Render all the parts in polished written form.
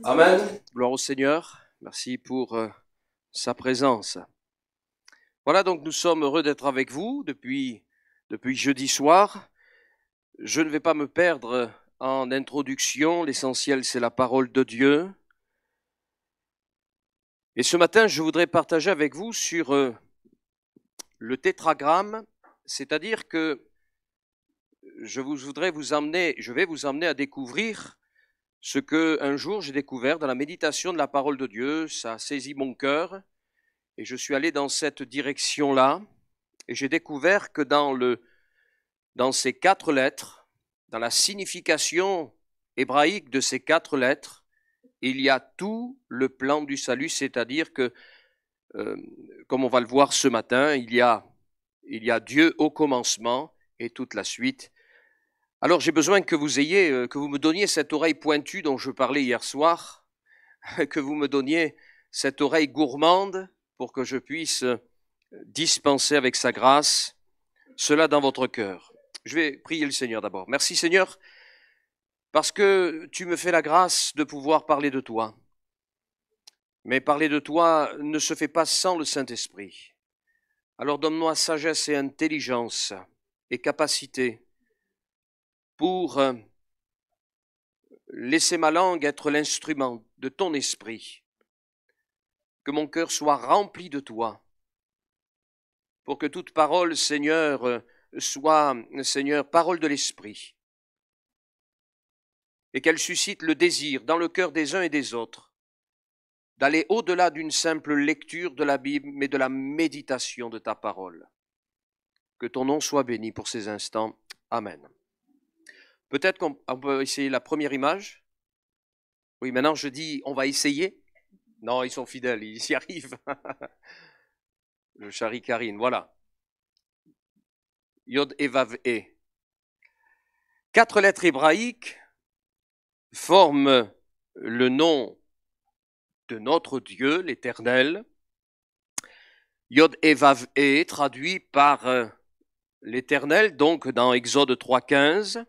Amen. Gloire au Seigneur. Merci pour sa présence. Voilà, donc nous sommes heureux d'être avec vous depuis jeudi soir. Je ne vais pas me perdre en introduction. L'essentiel, c'est la parole de Dieu. Et ce matin, je voudrais partager avec vous sur le tétragramme, c'est-à-dire que je vais vous emmener à découvrir ce que un jour j'ai découvert dans la méditation de la parole de Dieu. Ça a saisi mon cœur. Et je suis allé dans cette direction-là, et j'ai découvert que dans ces 4 lettres, dans la signification hébraïque de ces 4 lettres, il y a tout le plan du salut, c'est-à-dire que, comme on va le voir ce matin, il y a Dieu au commencement et toute la suite. Alors j'ai besoin que vous me donniez cette oreille pointue dont je parlais hier soir, que vous me donniez cette oreille gourmande pour que je puisse dispenser avec sa grâce cela dans votre cœur. Je vais prier le Seigneur d'abord. Merci Seigneur, parce que tu me fais la grâce de pouvoir parler de toi. Mais parler de toi ne se fait pas sans le Saint-Esprit. Alors donne-moi sagesse et intelligence et capacité pour laisser ma langue être l'instrument de ton esprit. Que mon cœur soit rempli de toi, pour que toute parole, Seigneur, soit, Seigneur, parole de l'Esprit, et qu'elle suscite le désir dans le cœur des uns et des autres d'aller au-delà d'une simple lecture de la Bible, mais de la méditation de ta parole. Que ton nom soit béni pour ces instants. Amen. Peut-être qu'on peut essayer la première image. Oui, maintenant je dis on va essayer. Non, ils sont fidèles, ils y arrivent. Je charrie Karine, voilà. Yod et Vav e. 4 lettres hébraïques forment le nom de notre Dieu, l'Éternel. Yod et Vav e, traduit par l'Éternel, donc dans Exode 3,15.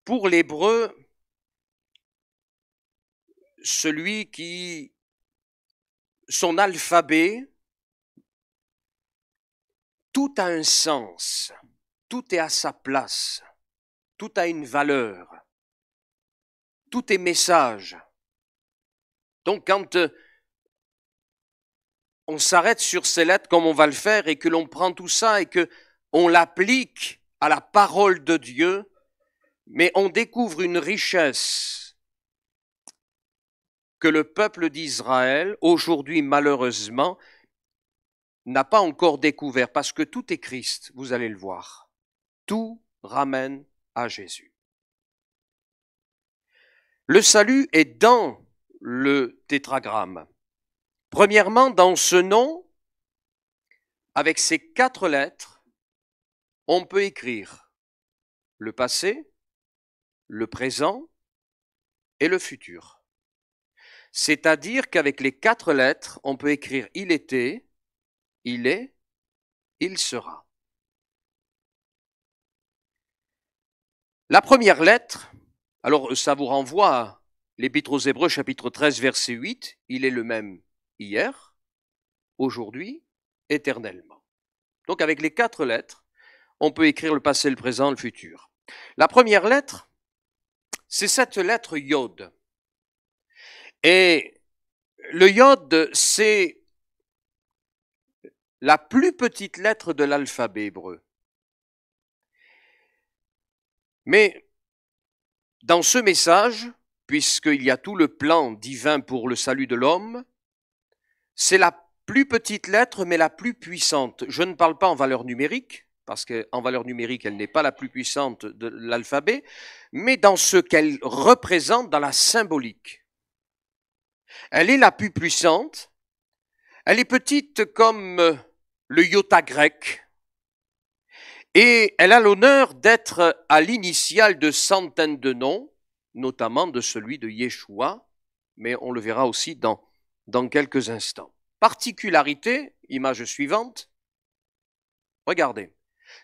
Pour l'hébreu, celui qui, son alphabet, tout a un sens, tout est à sa place, tout a une valeur, tout est message. Donc quand on s'arrête sur ces lettres comme on va le faire et que l'on prend tout ça et que on l'applique à la parole de Dieu, mais on découvre une richesse que le peuple d'Israël, aujourd'hui malheureusement, n'a pas encore découvert, parce que tout est Christ, vous allez le voir. Tout ramène à Jésus. Le salut est dans le tétragramme. Premièrement, dans ce nom, avec ces 4 lettres, on peut écrire le passé, le présent et le futur. C'est-à-dire qu'avec les 4 lettres, on peut écrire il était, il est, il sera. La première lettre, alors ça vous renvoie à l'Épître aux Hébreux, chapitre 13, verset 8, il est le même hier, aujourd'hui, éternellement. Donc avec les 4 lettres, on peut écrire le passé, le présent, le futur. La première lettre, c'est cette lettre Yod. Et le Yod, c'est la plus petite lettre de l'alphabet hébreu. Mais dans ce message, puisqu'il y a tout le plan divin pour le salut de l'homme, c'est la plus petite lettre, mais la plus puissante. Je ne parle pas en valeur numérique, parce qu'en valeur numérique, elle n'est pas la plus puissante de l'alphabet, mais dans ce qu'elle représente dans la symbolique. Elle est la plus puissante, elle est petite comme le iota grec, et elle a l'honneur d'être à l'initiale de centaines de noms, notamment de celui de Yeshua, mais on le verra aussi dans quelques instants. Particularité, image suivante, regardez,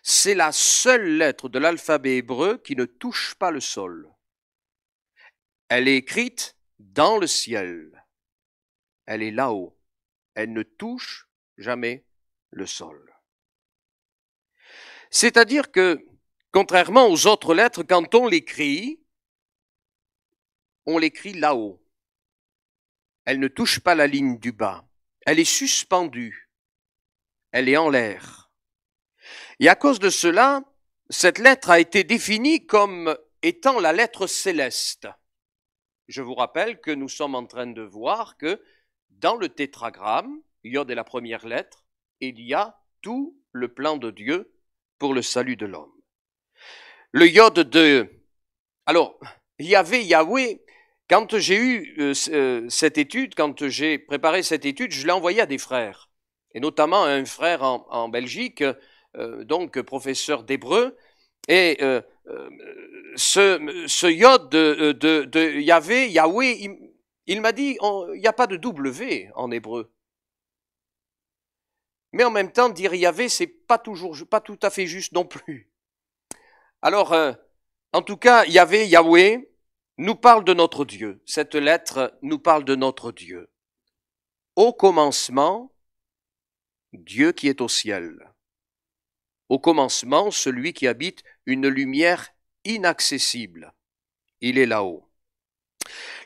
c'est la seule lettre de l'alphabet hébreu qui ne touche pas le sol. Elle est écrite dans le ciel. Elle est là-haut. Elle ne touche jamais le sol. C'est-à-dire que, contrairement aux autres lettres, quand on l'écrit là-haut. Elle ne touche pas la ligne du bas. Elle est suspendue. Elle est en l'air. Et à cause de cela, cette lettre a été définie comme étant la lettre céleste. Je vous rappelle que nous sommes en train de voir que dans le tétragramme, Yod est la première lettre, il y a tout le plan de Dieu pour le salut de l'homme. Le Yod de... Alors, Yahweh, quand j'ai eu cette étude, quand j'ai préparé cette étude, je l'ai envoyée à des frères, et notamment à un frère en Belgique, donc professeur d'hébreu, et ce Yod de Yahweh, il m'a dit, il n'y a pas de W en hébreu. Mais en même temps, dire Yahvé, c'est pas tout à fait juste non plus. Alors, en tout cas, Yahweh nous parle de notre Dieu. Cette lettre nous parle de notre Dieu. Au commencement, Dieu qui est au ciel. Au commencement, celui qui habite une lumière inaccessible. Il est là-haut.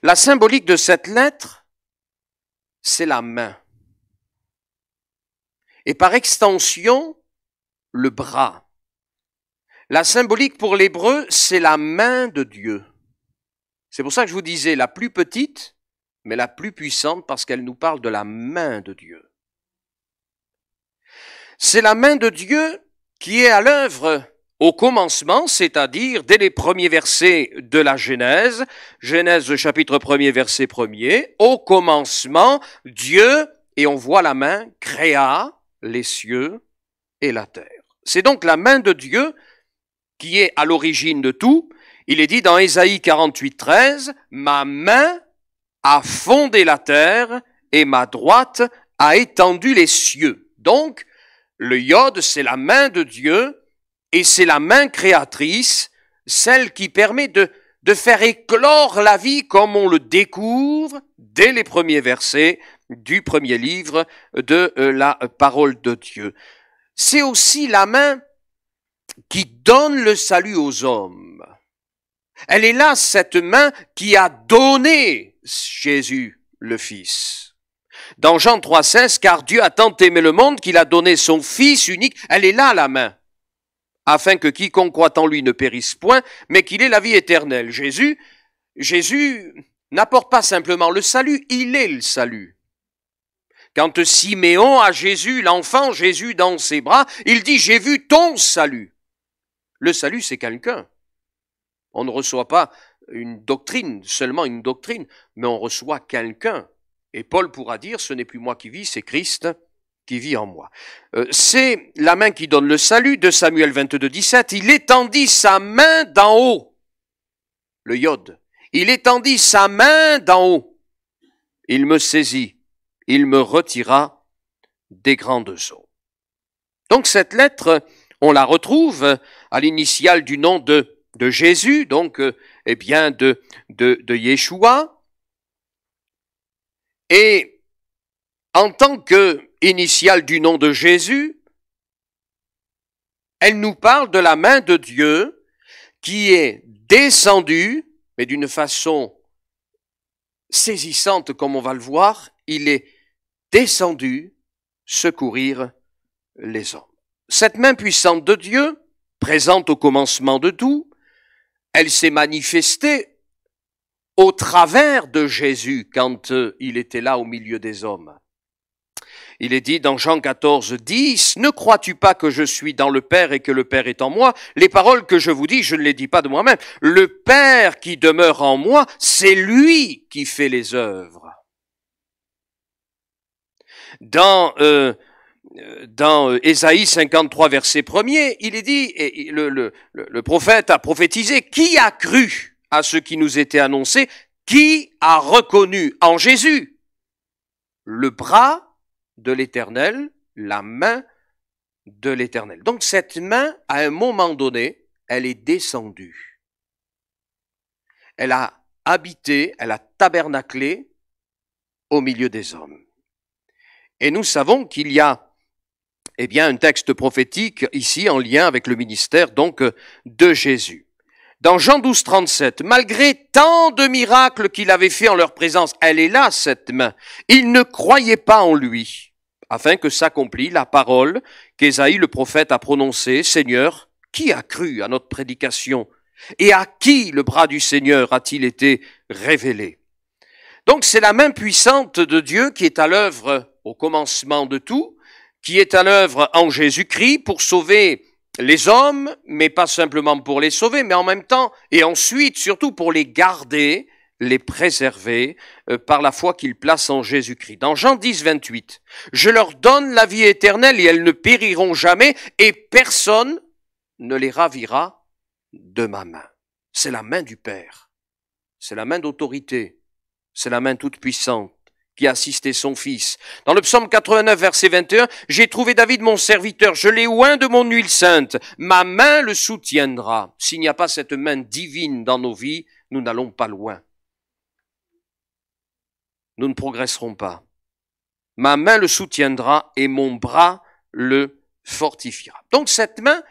La symbolique de cette lettre, c'est la main. Et par extension, le bras. La symbolique pour l'hébreu, c'est la main de Dieu. C'est pour ça que je vous disais la plus petite, mais la plus puissante, parce qu'elle nous parle de la main de Dieu. C'est la main de Dieu qui est à l'œuvre au commencement, c'est-à-dire dès les premiers versets de la Genèse, Genèse chapitre 1er, verset 1er, au commencement, Dieu, et on voit la main, créa les cieux et la terre. C'est donc la main de Dieu qui est à l'origine de tout. Il est dit dans Ésaïe 48, 13, « Ma main a fondé la terre et ma droite a étendu les cieux. » Donc, le Yod, c'est la main de Dieu et c'est la main créatrice, celle qui permet de faire éclore la vie comme on le découvre dès les premiers versets du premier livre de la parole de Dieu. C'est aussi la main qui donne le salut aux hommes. Elle est là, cette main qui a donné Jésus le Fils. Dans Jean 3,16, car Dieu a tant aimé le monde qu'il a donné son Fils unique. Elle est là, la main, afin que quiconque croit en lui ne périsse point, mais qu'il ait la vie éternelle. Jésus n'apporte pas simplement le salut, il est le salut. Quand Siméon a Jésus, l'enfant Jésus dans ses bras, il dit « J'ai vu ton salut ». Le salut, c'est quelqu'un. On ne reçoit pas une doctrine, seulement une doctrine, mais on reçoit quelqu'un. Et Paul pourra dire, ce n'est plus moi qui vis, c'est Christ qui vit en moi. C'est la main qui donne le salut, de Samuel 22, 17. Il étendit sa main d'en haut, le Yod. Il étendit sa main d'en haut. Il me saisit, il me retira des grandes eaux. Donc cette lettre, on la retrouve à l'initiale du nom de Jésus, donc eh bien de Yeshua. Et en tant qu'initiale du nom de Jésus, elle nous parle de la main de Dieu qui est descendue, mais d'une façon saisissante comme on va le voir, il est descendu secourir les hommes. Cette main puissante de Dieu, présente au commencement de tout, elle s'est manifestée au travers de Jésus quand il était là au milieu des hommes. Il est dit dans Jean 14, 10, « Ne crois-tu pas que je suis dans le Père et que le Père est en moi? Les paroles que je vous dis, je ne les dis pas de moi-même. Le Père qui demeure en moi, c'est lui qui fait les œuvres. » Dans Ésaïe 53, verset 1er, il est dit, et le prophète a prophétisé, « Qui a cru à ce qui nous était annoncé? Qui a reconnu en Jésus le bras de l'Éternel, la main de l'Éternel? » Donc cette main, à un moment donné, elle est descendue. Elle a habité, elle a tabernaclé au milieu des hommes. Et nous savons qu'il y a un texte prophétique ici en lien avec le ministère donc de Jésus. Dans Jean 12, 37, malgré tant de miracles qu'il avait fait en leur présence, elle est là, cette main, ils ne croyaient pas en lui, afin que s'accomplit la parole qu'Ésaïe le prophète a prononcée, Seigneur, qui a cru à notre prédication? Et à qui le bras du Seigneur a-t-il été révélé? Donc c'est la main puissante de Dieu qui est à l'œuvre au commencement de tout, qui est à l'œuvre en Jésus-Christ pour sauver les hommes, mais pas simplement pour les sauver, mais en même temps, et ensuite surtout pour les garder, les préserver par la foi qu'il place en Jésus-Christ. Dans Jean 10, 28, « Je leur donne la vie éternelle et elles ne périront jamais, et personne ne les ravira de ma main. » C'est la main du Père, c'est la main d'autorité, c'est la main toute puissante qui a assisté son fils. Dans le psaume 89, verset 21, « J'ai trouvé David mon serviteur, je l'ai oint de mon huile sainte, ma main le soutiendra. » S'il n'y a pas cette main divine dans nos vies, nous n'allons pas loin. Nous ne progresserons pas. Ma main le soutiendra et mon bras le fortifiera. Donc cette main,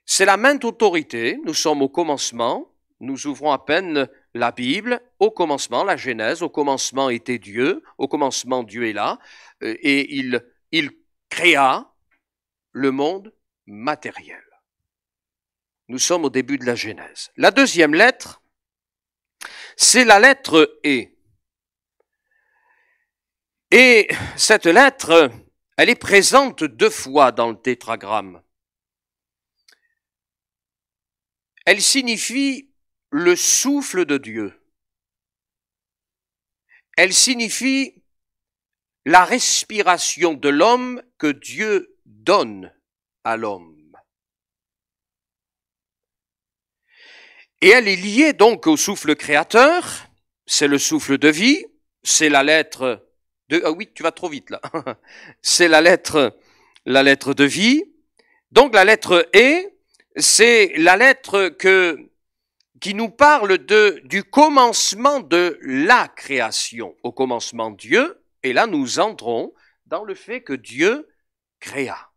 c'est la main d'autorité. Nous sommes au commencement, nous ouvrons à peine la Bible, au commencement, la Genèse, au commencement était Dieu, au commencement Dieu est là, et il créa le monde matériel. Nous sommes au début de la Genèse. La deuxième lettre, c'est la lettre E. Et cette lettre, elle est présente 2 fois dans le tétragramme. Elle signifie le souffle de Dieu. Elle signifie la respiration de l'homme que Dieu donne à l'homme. Et elle est liée donc au souffle créateur, c'est le souffle de vie, c'est la lettre de... Ah oui, tu vas trop vite là. C'est la lettre de vie. Donc la lettre E, c'est la lettre qui nous parle du commencement de la création. Au commencement Dieu, et là nous entrons dans le fait que Dieu créa.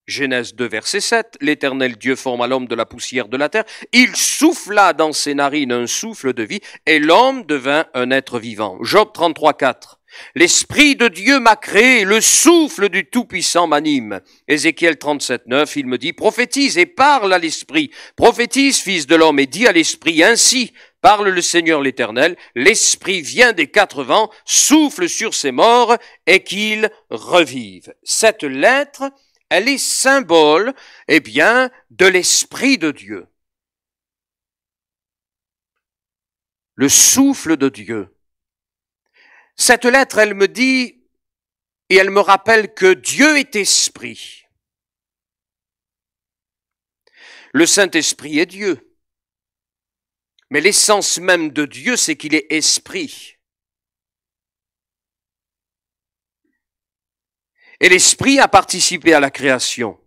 Genèse 2, verset 7, l'Éternel Dieu forma l'homme de la poussière de la terre, il souffla dans ses narines un souffle de vie, et l'homme devint un être vivant. Job 33, 4. L'Esprit de Dieu m'a créé, le souffle du Tout-Puissant m'anime. Ézéchiel 37, 9, il me dit, prophétise et parle à l'Esprit. Prophétise, fils de l'homme, et dis à l'Esprit, ainsi parle le Seigneur l'Éternel, l'Esprit vient des 4 vents, souffle sur ses morts, et qu'ils revivent. Cette lettre, elle est symbole, de l'Esprit de Dieu. Le souffle de Dieu. Cette lettre, elle me dit, et elle me rappelle que Dieu est esprit. Le Saint-Esprit est Dieu. Mais l'essence même de Dieu, c'est qu'il est esprit. Et l'esprit a participé à la création.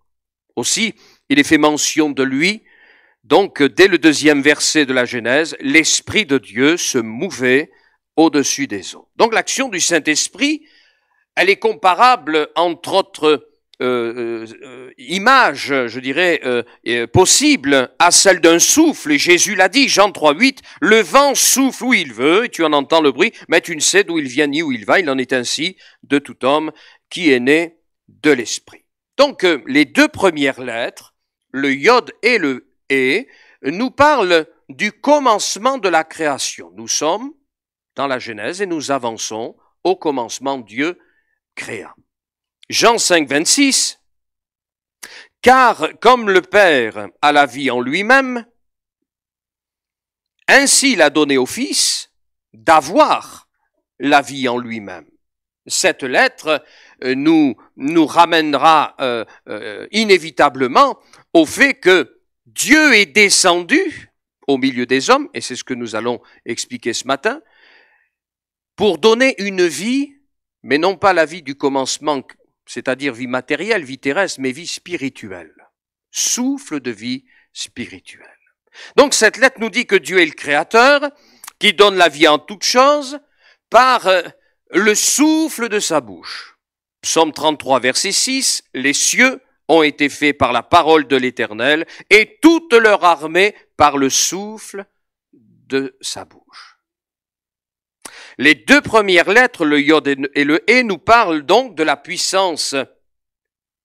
Aussi, il est fait mention de lui. Donc, dès le 2e verset de la Genèse, l'Esprit de Dieu se mouvait au-dessus des eaux. Donc l'action du Saint-Esprit, elle est comparable, entre autres images, je dirais, possibles à celle d'un souffle. Et Jésus l'a dit, Jean 3, 8, le vent souffle où il veut, et tu en entends le bruit, mais tu ne sais d'où il vient ni où il va. Il en est ainsi de tout homme qui est né de l'Esprit. Donc les 2 premières lettres, le Yod et le E, nous parlent du commencement de la création. Nous sommes dans la Genèse et nous avançons au commencement Dieu créa. Jean 5, 26, car comme le Père a la vie en lui-même, ainsi il a donné au Fils d'avoir la vie en lui-même. Cette lettre nous ramènera inévitablement au fait que Dieu est descendu au milieu des hommes, et c'est ce que nous allons expliquer ce matin, pour donner une vie, mais non pas la vie du commencement, c'est-à-dire vie matérielle, vie terrestre, mais vie spirituelle. Souffle de vie spirituelle. Donc cette lettre nous dit que Dieu est le Créateur, qui donne la vie en toutes choses par le souffle de sa bouche. Psaume 33, verset 6, les cieux ont été faits par la parole de l'Éternel et toute leur armée par le souffle de sa bouche. Les deux premières lettres, le yod et le hé, nous parlent donc de la puissance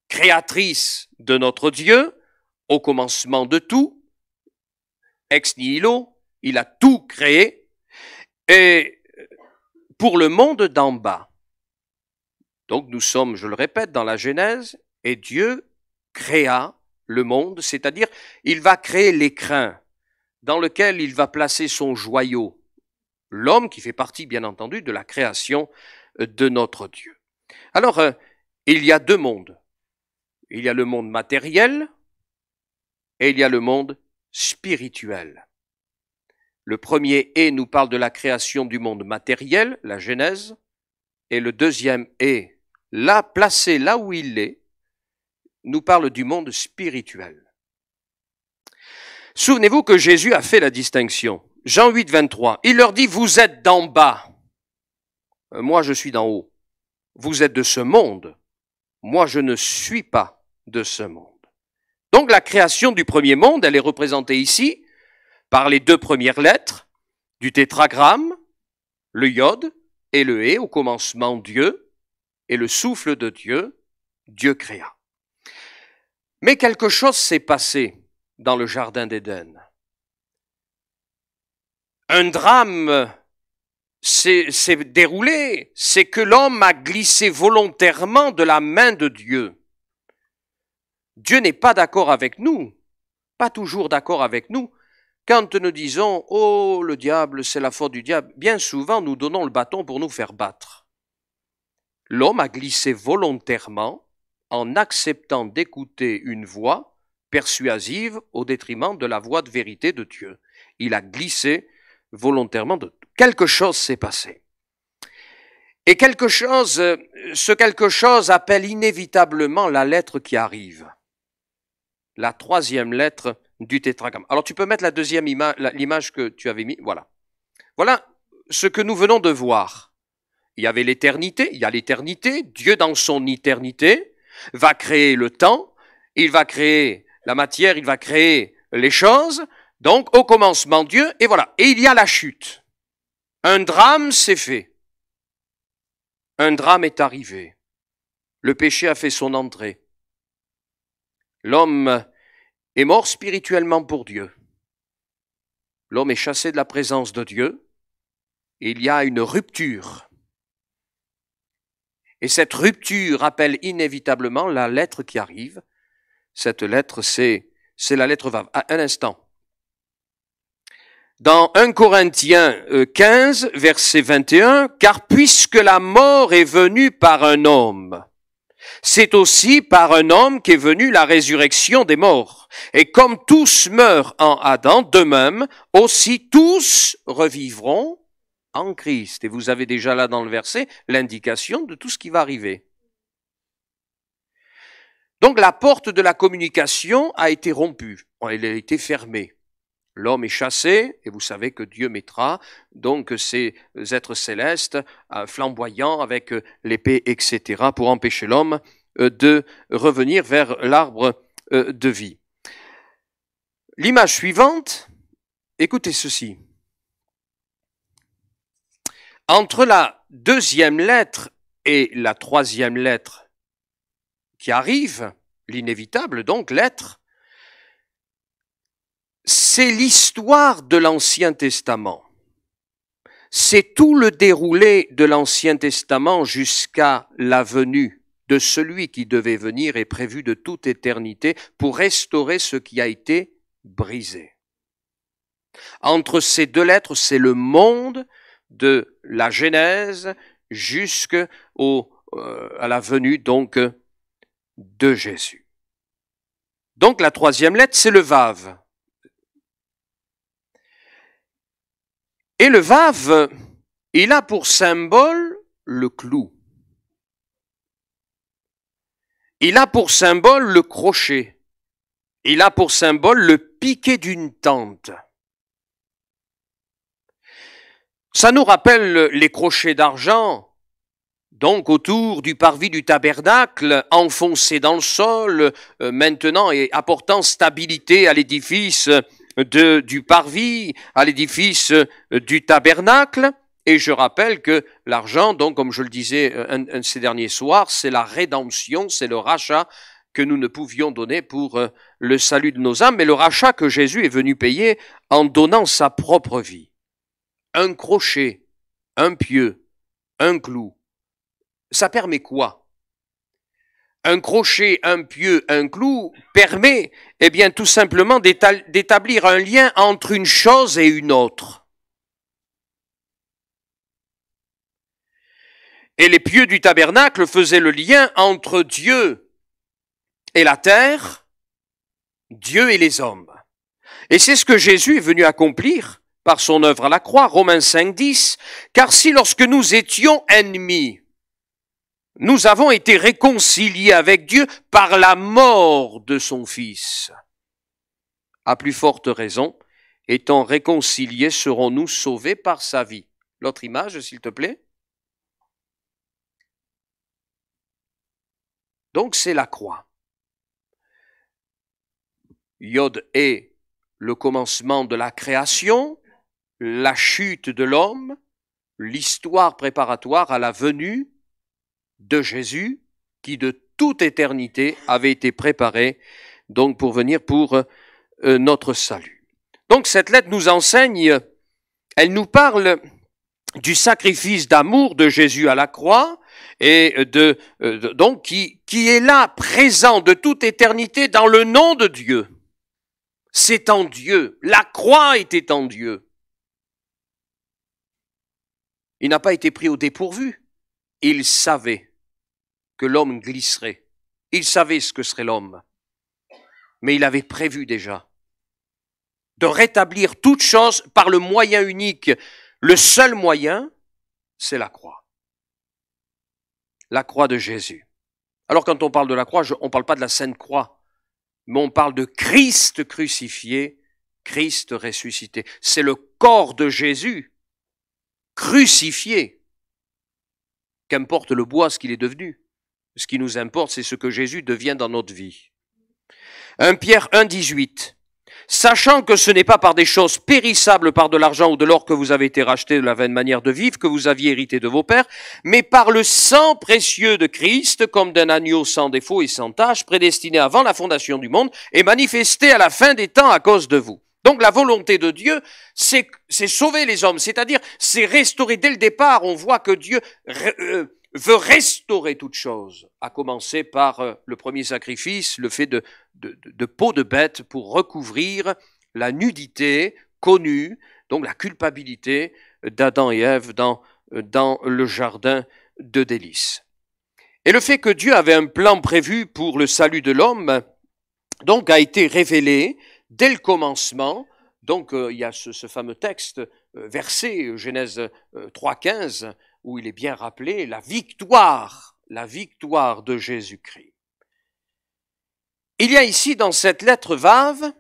créatrice de notre Dieu, au commencement de tout, ex nihilo, il a tout créé, et pour le monde d'en bas. Donc nous sommes, je le répète, dans la Genèse, et Dieu créa le monde, c'est-à-dire il va créer l'écrin dans lequel il va placer son joyau, l'homme qui fait partie, bien entendu, de la création de notre Dieu. Alors, il y a deux mondes. Il y a le monde matériel et il y a le monde spirituel. Le premier « et » nous parle de la création du monde matériel, la Genèse, et le deuxième « et », là, placé là où il est, nous parle du monde spirituel. Souvenez-vous que Jésus a fait la distinction. Jean 8, 23, il leur dit, vous êtes d'en bas, moi je suis d'en haut. Vous êtes de ce monde, moi je ne suis pas de ce monde. Donc la création du premier monde, elle est représentée ici par les deux premières lettres du tétragramme, le yod et le hé, au commencement Dieu, et le souffle de Dieu, Dieu créa. Mais quelque chose s'est passé dans le jardin d'Éden. Un drame s'est déroulé, c'est que l'homme a glissé volontairement de la main de Dieu. Dieu n'est pas d'accord avec nous, pas toujours d'accord avec nous. Quand nous disons « Oh, le diable, c'est la faute du diable », bien souvent nous donnons le bâton pour nous faire battre. L'homme a glissé volontairement en acceptant d'écouter une voix persuasive au détriment de la voix de vérité de Dieu. Il a glissé volontairement. Quelque chose s'est passé. Et ce quelque chose appelle inévitablement la lettre qui arrive. La troisième lettre du tétragramme. Alors tu peux mettre la deuxième image, l'image que tu avais mis, voilà. Voilà ce que nous venons de voir. Il y avait l'éternité, il y a l'éternité, Dieu dans son éternité va créer le temps, il va créer la matière, il va créer les choses, donc au commencement Dieu, et voilà. Et il y a la chute. Un drame s'est fait. Un drame est arrivé. Le péché a fait son entrée. L'homme est mort spirituellement pour Dieu. L'homme est chassé de la présence de Dieu. Il y a une rupture. Et cette rupture appelle inévitablement la lettre qui arrive. Cette lettre, c'est la lettre Vav. À un instant. Dans 1 Corinthiens 15, verset 21, « Car puisque la mort est venue par un homme, c'est aussi par un homme qu'est venue la résurrection des morts. Et comme tous meurent en Adam, de même, aussi tous revivront en Christ. » Et vous avez déjà là dans le verset l'indication de tout ce qui va arriver. Donc la porte de la communication a été rompue, elle a été fermée. L'homme est chassé, et vous savez que Dieu mettra donc ces êtres célestes flamboyants avec l'épée, etc., pour empêcher l'homme de revenir vers l'arbre de vie. L'image suivante, écoutez ceci. Entre la deuxième lettre et la troisième lettre qui arrive, l'inévitable donc lettre, c'est l'histoire de l'Ancien Testament. C'est tout le déroulé de l'Ancien Testament jusqu'à la venue de celui qui devait venir et prévu de toute éternité pour restaurer ce qui a été brisé. Entre ces deux lettres, c'est le monde de la Genèse jusqu'à la venue donc de Jésus. Donc la troisième lettre, c'est le Vav. Et le Vav, il a pour symbole le clou. Il a pour symbole le crochet. Il a pour symbole le piquet d'une tente. Ça nous rappelle les crochets d'argent, donc autour du parvis du tabernacle, enfoncés dans le sol, maintenant et apportant stabilité à l'édifice du parvis, à l'édifice du tabernacle. Et je rappelle que l'argent, donc comme je le disais un de ces derniers soirs, c'est la rédemption, c'est le rachat que nous ne pouvions donner pour le salut de nos âmes, mais le rachat que Jésus est venu payer en donnant sa propre vie. Un crochet, un pieu, un clou, ça permet quoi? Un crochet, un pieu, un clou permet, eh bien, tout simplement d'établir un lien entre une chose et une autre. Et les pieux du tabernacle faisaient le lien entre Dieu et la terre, Dieu et les hommes. Et c'est ce que Jésus est venu accomplir par son œuvre à la croix, Romains 5, 10, car si lorsque nous étions ennemis, nous avons été réconciliés avec Dieu par la mort de son Fils. À plus forte raison, étant réconciliés, serons-nous sauvés par sa vie. L'autre image, s'il te plaît. Donc c'est la croix. Yod est le commencement de la création, la chute de l'homme, l'histoire préparatoire à la venue de Jésus, qui de toute éternité avait été préparé donc pour venir pour notre salut. Donc cette lettre nous enseigne, elle nous parle du sacrifice d'amour de Jésus à la croix et donc qui est là, présent de toute éternité dans le nom de Dieu. C'est en Dieu. La croix était en Dieu. Il n'a pas été pris au dépourvu. Il savait que l'homme glisserait. Il savait ce que serait l'homme. Mais il avait prévu déjà de rétablir toute chose par le moyen unique. Le seul moyen, c'est la croix. La croix de Jésus. Alors quand on parle de la croix, on ne parle pas de la Sainte Croix, mais on parle de Christ crucifié, Christ ressuscité. C'est le corps de Jésus crucifié. Qu'importe le bois, ce qu'il est devenu. Ce qui nous importe, c'est ce que Jésus devient dans notre vie. 1 Pierre 1, 18. Sachant que ce n'est pas par des choses périssables, par de l'argent ou de l'or que vous avez été rachetés de la vaine manière de vivre que vous aviez hérité de vos pères, mais par le sang précieux de Christ, comme d'un agneau sans défaut et sans tache, prédestiné avant la fondation du monde et manifesté à la fin des temps à cause de vous. Donc la volonté de Dieu, c'est sauver les hommes, c'est-à-dire c'est restaurer. Dès le départ, on voit que Dieu veut restaurer toute chose, à commencer par le premier sacrifice, le fait de peau de bête pour recouvrir la nudité connue, donc la culpabilité d'Adam et Ève dans le jardin de délices. Et le fait que Dieu avait un plan prévu pour le salut de l'homme, donc a été révélé dès le commencement. Donc il y a ce fameux texte, verset Genèse 3,15, où il est bien rappelé la victoire de Jésus-Christ. Il y a ici dans cette lettre vave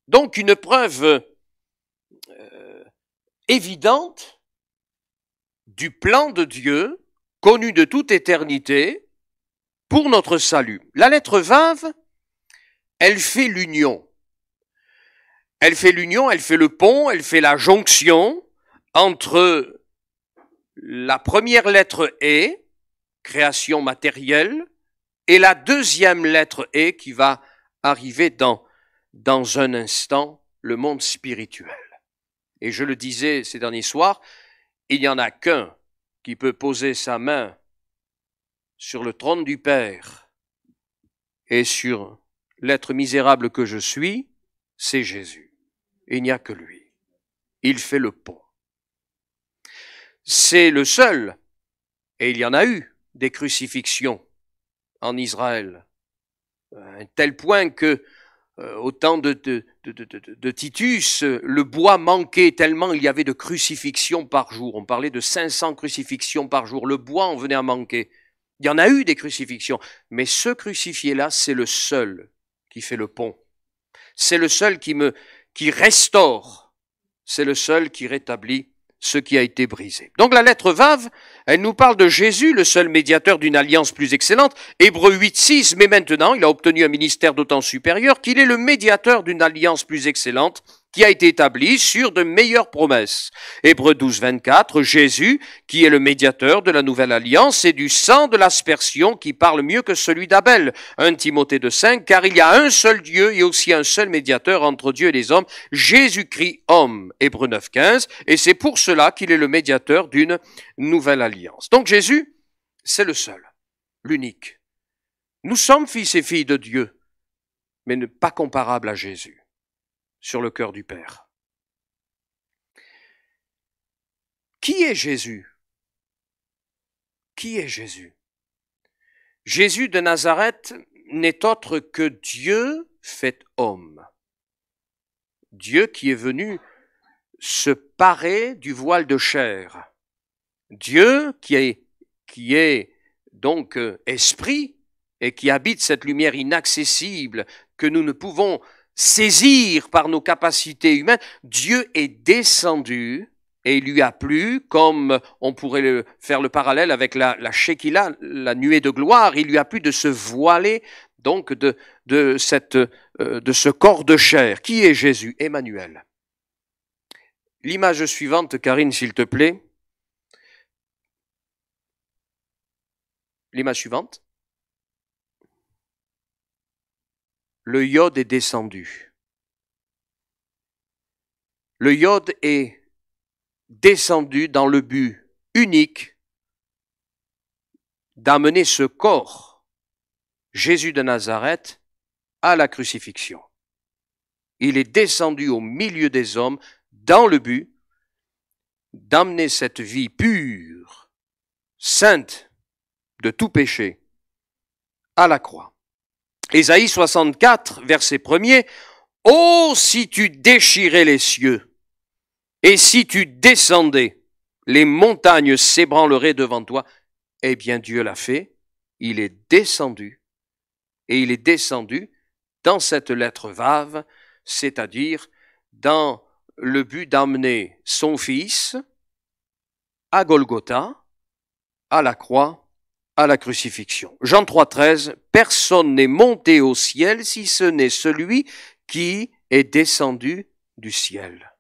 donc une preuve évidente du plan de Dieu connu de toute éternité pour notre salut. La lettre vave, elle fait l'union. Elle fait l'union, elle fait le pont, elle fait la jonction entre la première lettre E, création matérielle, et la deuxième lettre E qui va arriver dans un instant, le monde spirituel. Et je le disais ces derniers soirs, il n'y en a qu'un qui peut poser sa main sur le trône du Père et sur l'être misérable que je suis, c'est Jésus. Il n'y a que lui. Il fait le pont. C'est le seul, et il y en a eu, des crucifixions en Israël, à un tel point que au temps de Titus, le bois manquait tellement il y avait de crucifixions par jour. On parlait de 500 crucifixions par jour. Le bois en venait à manquer. Il y en a eu des crucifixions, mais ce crucifié-là, c'est le seul qui fait le pont. C'est le seul qui restaure. c'est le seul qui rétablit ce qui a été brisé. Donc la lettre Vav, elle nous parle de Jésus, le seul médiateur d'une alliance plus excellente. Hébreux 8.6, mais maintenant, il a obtenu un ministère d'autant supérieur qu'il est le médiateur d'une alliance plus excellente qui a été établie sur de meilleures promesses. Hébreux 12.24, Jésus, qui est le médiateur de la nouvelle alliance, et du sang de l'aspersion qui parle mieux que celui d'Abel. 1 Timothée 2.5, car il y a un seul Dieu et aussi un seul médiateur entre Dieu et les hommes, Jésus-Christ homme. Hébreux 9.15, et c'est pour cela qu'il est le médiateur d'une nouvelle alliance. Donc Jésus, c'est le seul, l'unique. Nous sommes fils et filles de Dieu, mais pas comparables à Jésus sur le cœur du Père. Qui est Jésus? Qui est Jésus? Jésus de Nazareth n'est autre que Dieu fait homme. Dieu qui est venu se parer du voile de chair. Dieu qui est donc esprit et qui habite cette lumière inaccessible que nous ne pouvons saisir par nos capacités humaines. Dieu est descendu et il lui a plu, comme on pourrait faire le parallèle avec la Shekinah, la nuée de gloire, il lui a plu de se voiler donc de ce corps de chair. Qui est Jésus? Emmanuel. L'image suivante, Karine, s'il te plaît. L'image suivante. Le iode est descendu. Le iode est descendu dans le but unique d'amener ce corps, Jésus de Nazareth, à la crucifixion. Il est descendu au milieu des hommes dans le but d'amener cette vie pure, sainte de tout péché, à la croix. Ésaïe 64, verset 1er, « Oh, si tu déchirais les cieux, et si tu descendais, les montagnes s'ébranleraient devant toi. » Eh bien, Dieu l'a fait, il est descendu, et il est descendu dans cette lettre Vav, c'est-à-dire dans le but d'amener son Fils à Golgotha, à la croix, à la crucifixion. Jean 3,13, « Personne n'est monté au ciel si ce n'est celui qui est descendu du ciel. »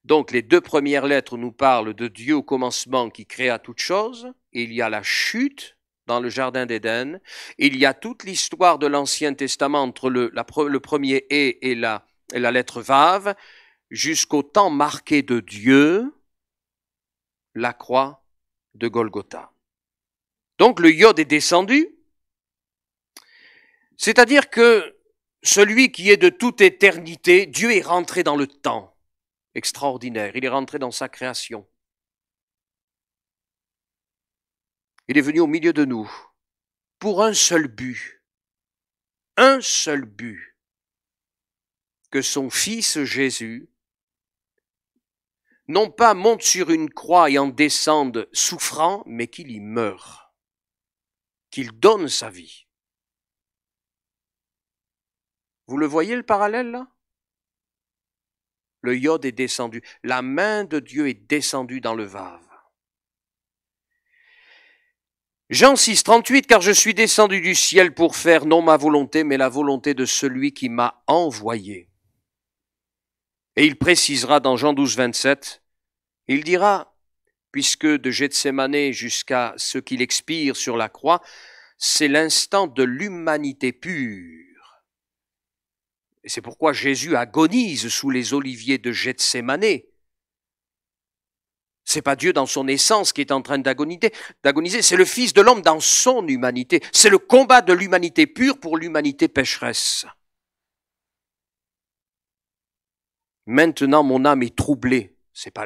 Donc les deux premières lettres nous parlent de Dieu au commencement qui créa toutes choses. Il y a la chute dans le jardin d'Éden. Il y a toute l'histoire de l'Ancien Testament entre le premier « et la lettre Vav, jusqu'au temps marqué de Dieu, la croix de Golgotha. Donc le iode est descendu, c'est-à-dire que celui qui est de toute éternité, Dieu est rentré dans le temps. Extraordinaire, il est rentré dans sa création. Il est venu au milieu de nous pour un seul but, que son Fils Jésus non pas monte sur une croix et en descende souffrant, mais qu'il y meure, qu'il donne sa vie. Vous le voyez le parallèle là? Le iode est descendu, la main de Dieu est descendue dans le Vav. Jean 6, 38, « Car je suis descendu du ciel pour faire non ma volonté, mais la volonté de celui qui m'a envoyé. » Et il précisera dans Jean 12, 27, il dira, puisque de Gethsémanée jusqu'à ce qu'il expire sur la croix, c'est l'instant de l'humanité pure. Et c'est pourquoi Jésus agonise sous les oliviers de Gethsémanée. C'est pas Dieu dans son essence qui est en train d'agoniser, c'est le Fils de l'homme dans son humanité. C'est le combat de l'humanité pure pour l'humanité pécheresse. Maintenant, mon âme est troublée. C'est pas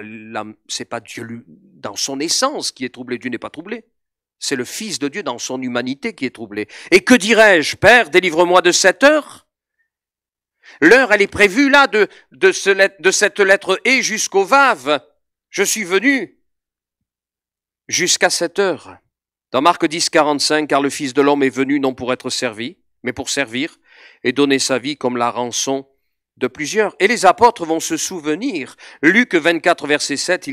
Dieu dans son essence qui est troublé. Dieu n'est pas troublé. C'est le Fils de Dieu dans son humanité qui est troublé. Et que dirais-je, Père, délivre-moi de cette heure? L'heure, elle est prévue là de cette lettre « et » jusqu'au Vav. Je suis venu jusqu'à cette heure. Dans Marc 10, 45, « Car le Fils de l'homme est venu non pour être servi, mais pour servir et donner sa vie comme la rançon de plusieurs. Et les apôtres vont se souvenir, Luc 24, verset 7,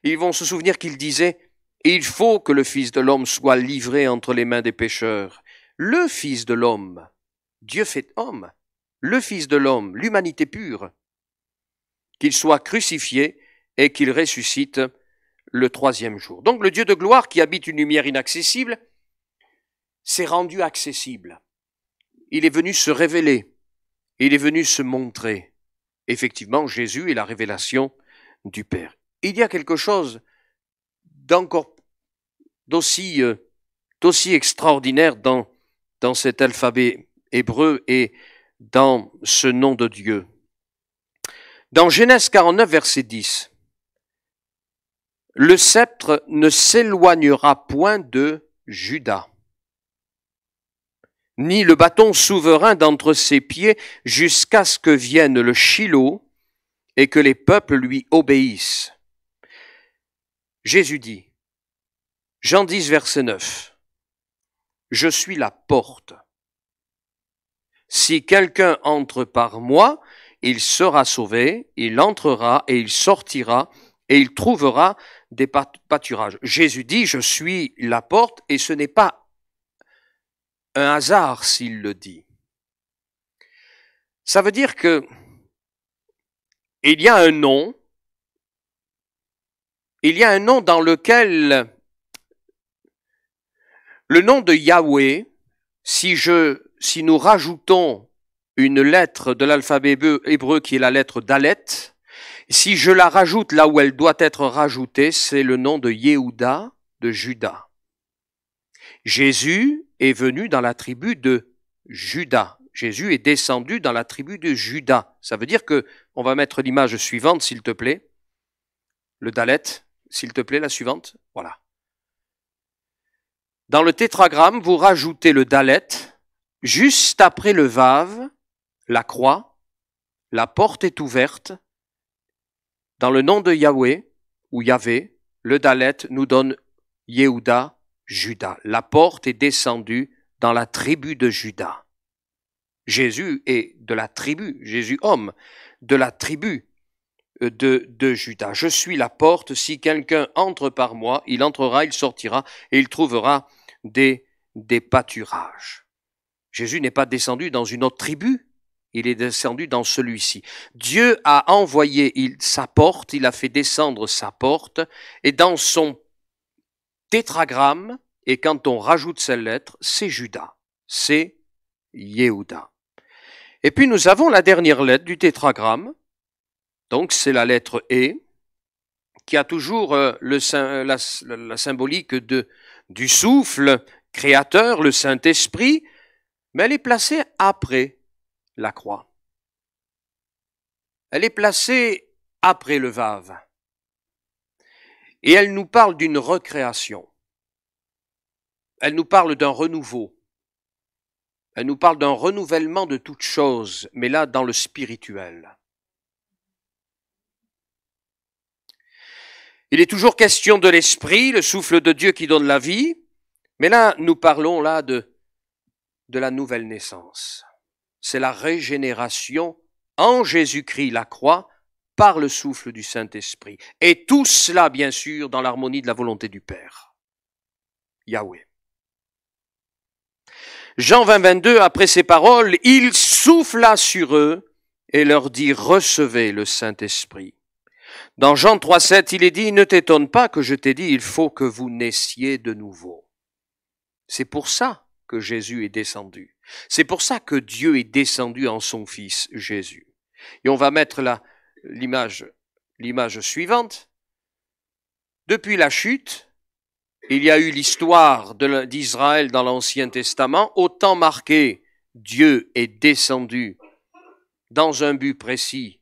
ils vont se souvenir qu'il disait « Il faut que le Fils de l'homme soit livré entre les mains des pécheurs. » Le Fils de l'homme, Dieu fait homme, le Fils de l'homme, l'humanité pure, qu'il soit crucifié et qu'il ressuscite le troisième jour. Donc le Dieu de gloire qui habite une lumière inaccessible s'est rendu accessible. Il est venu se révéler, il est venu se montrer. Effectivement, Jésus est la révélation du Père. Il y a quelque chose d'encore d'aussi extraordinaire dans cet alphabet hébreu et dans ce nom de Dieu. Dans Genèse 49, verset 10, le sceptre ne s'éloignera point de Juda, ni le bâton souverain d'entre ses pieds jusqu'à ce que vienne le Shiloh et que les peuples lui obéissent. Jésus dit, Jean 10, verset 9, « Je suis la porte. Si quelqu'un entre par moi, il sera sauvé, il entrera et il sortira et il trouvera des pâturages. » Jésus dit, je suis la porte, et ce n'est pas un hasard s'il le dit. Ça veut dire que il y a un nom dans lequel le nom de Yahweh, si nous rajoutons une lettre de l'alphabet hébreu qui est la lettre Dalet, si je la rajoute là où elle doit être rajoutée, c'est le nom de Yehuda, de Juda. Jésus est venu dans la tribu de Juda. Jésus est descendu dans la tribu de Juda. Ça veut dire que, on va mettre l'image suivante, s'il te plaît. Le Dalet, s'il te plaît, la suivante. Voilà. Dans le tétragramme, vous rajoutez le Dalet, juste après le Vav, la croix, la porte est ouverte. Dans le nom de Yahweh, ou Yahvé, le Dalet nous donne Yehuda, Juda. La porte est descendue dans la tribu de Juda. Jésus est de la tribu, Jésus homme, de la tribu de Juda. Je suis la porte, si quelqu'un entre par moi, il entrera, il sortira et il trouvera des pâturages. Jésus n'est pas descendu dans une autre tribu, il est descendu dans celui-ci. Dieu a envoyé sa porte, il a fait descendre sa porte, et dans son tétragramme, et quand on rajoute cette lettre, c'est Juda, c'est Yehuda. Et puis nous avons la dernière lettre du tétragramme, donc c'est la lettre E, qui a toujours la symbolique du souffle créateur, le Saint-Esprit, mais elle est placée après la croix. Elle est placée après le Vav. Et elle nous parle d'une recréation. Elle nous parle d'un renouveau. Elle nous parle d'un renouvellement de toutes choses, mais là dans le spirituel. Il est toujours question de l'esprit, le souffle de Dieu qui donne la vie, mais là nous parlons là de la nouvelle naissance. C'est la régénération en Jésus-Christ, la croix, par le souffle du Saint-Esprit. Et tout cela, bien sûr, dans l'harmonie de la volonté du Père, Yahweh. Jean 20, 22, après ces paroles, il souffla sur eux et leur dit, recevez le Saint-Esprit. Dans Jean 3, 7, il est dit, ne t'étonne pas que je t'ai dit, il faut que vous naissiez de nouveau. C'est pour ça que Jésus est descendu. C'est pour ça que Dieu est descendu en son Fils Jésus. Et on va mettre l'image suivante. Depuis la chute, il y a eu l'histoire d'Israël dans l'Ancien Testament, autant marqué, Dieu est descendu dans un but précis,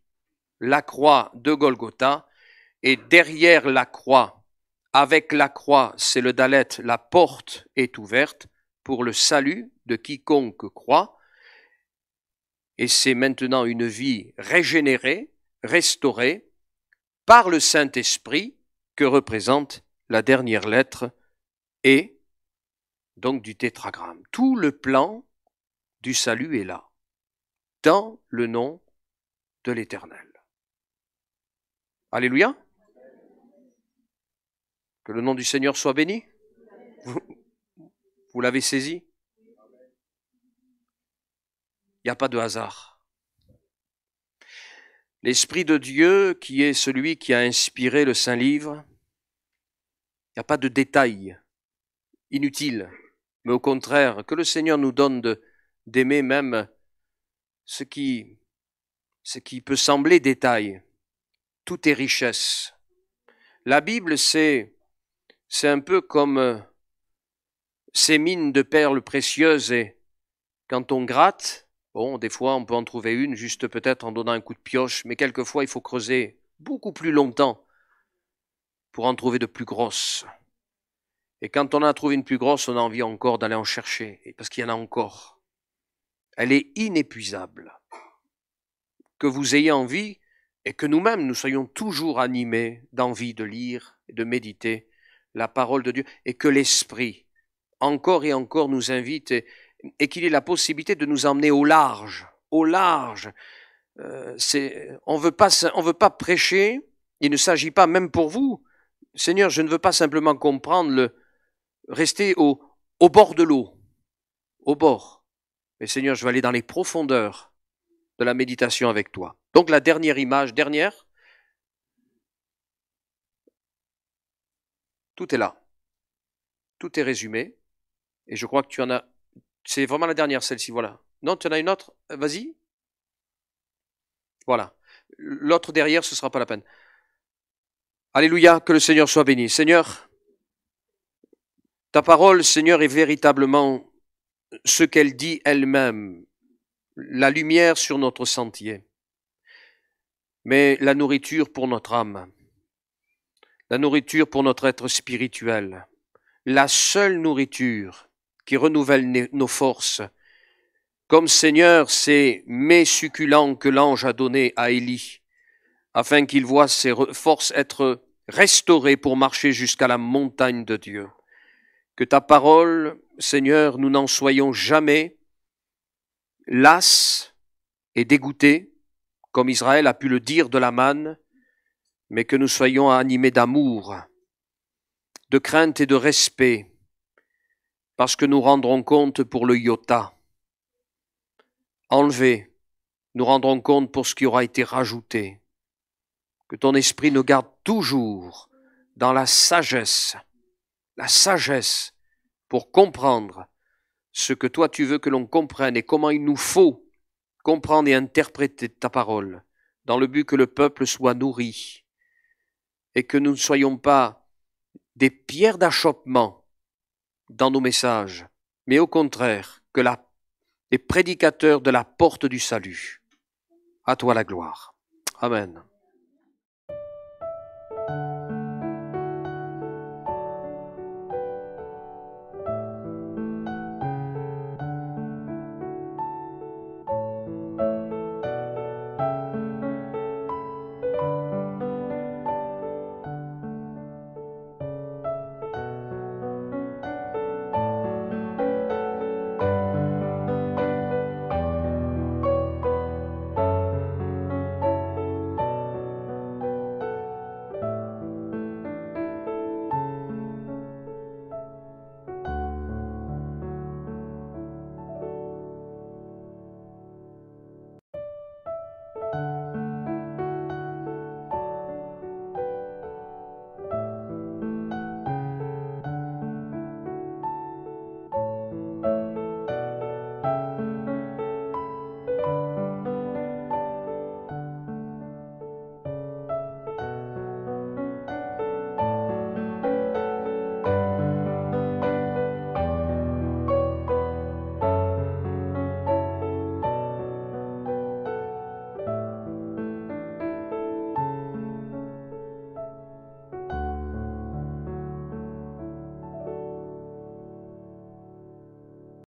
la croix de Golgotha, et derrière la croix, avec la croix, c'est le Dalet, la porte est ouverte pour le salut de quiconque croit, et c'est maintenant une vie régénérée, restaurée, par le Saint-Esprit que représente la dernière lettre et donc du tétragramme. Tout le plan du salut est là, dans le nom de l'Éternel. Alléluia. Que le nom du Seigneur soit béni. Vous l'avez saisi? Il n'y a pas de hasard. L'Esprit de Dieu, qui est celui qui a inspiré le Saint-Livre, il n'y a pas de détails inutiles, mais au contraire, que le Seigneur nous donne d'aimer même ce qui peut sembler détail. Tout est richesse. La Bible, c'est un peu comme ces mines de perles précieuses, et quand on gratte, bon, des fois on peut en trouver une, juste peut-être en donnant un coup de pioche, mais quelquefois il faut creuser beaucoup plus longtemps pour en trouver de plus grosses. Et quand on a trouvé une plus grosse, on a envie encore d'aller en chercher, parce qu'il y en a encore. Elle est inépuisable. Que vous ayez envie, et que nous-mêmes, nous soyons toujours animés d'envie de lire et de méditer la parole de Dieu, et que l'Esprit, encore et encore, nous invite, et qu'il ait la possibilité de nous emmener au large, au large. On veut pas prêcher, il ne s'agit pas, même pour vous, Seigneur, je ne veux pas simplement comprendre rester au bord de l'eau, au bord. Mais Seigneur, je vais aller dans les profondeurs de la méditation avec toi. Donc la dernière image, tout est là. Tout est résumé. Et je crois que tu en as... C'est vraiment la dernière, celle-ci, voilà. Non, tu en as une autre? Vas-y. Voilà. L'autre derrière, ce ne sera pas la peine. Alléluia, que le Seigneur soit béni. Seigneur, ta parole, Seigneur, est véritablement ce qu'elle dit elle-même, la lumière sur notre sentier, mais la nourriture pour notre âme, la nourriture pour notre être spirituel, la seule nourriture qui renouvelle nos forces, comme Seigneur ces mets succulents que l'ange a donnés à Élie, afin qu'il voie ses forces être restaurées pour marcher jusqu'à la montagne de Dieu. Que ta parole, Seigneur, nous n'en soyons jamais las et dégoûtés, comme Israël a pu le dire de la manne, mais que nous soyons animés d'amour, de crainte et de respect, parce que nous rendrons compte pour le iota. Enlevé, nous rendrons compte pour ce qui aura été rajouté. Que ton esprit nous garde toujours dans la sagesse pour comprendre ce que toi tu veux que l'on comprenne et comment il nous faut comprendre et interpréter ta parole, dans le but que le peuple soit nourri et que nous ne soyons pas des pierres d'achoppement dans nos messages, mais au contraire, que les prédicateurs de la porte du salut. À toi la gloire. Amen.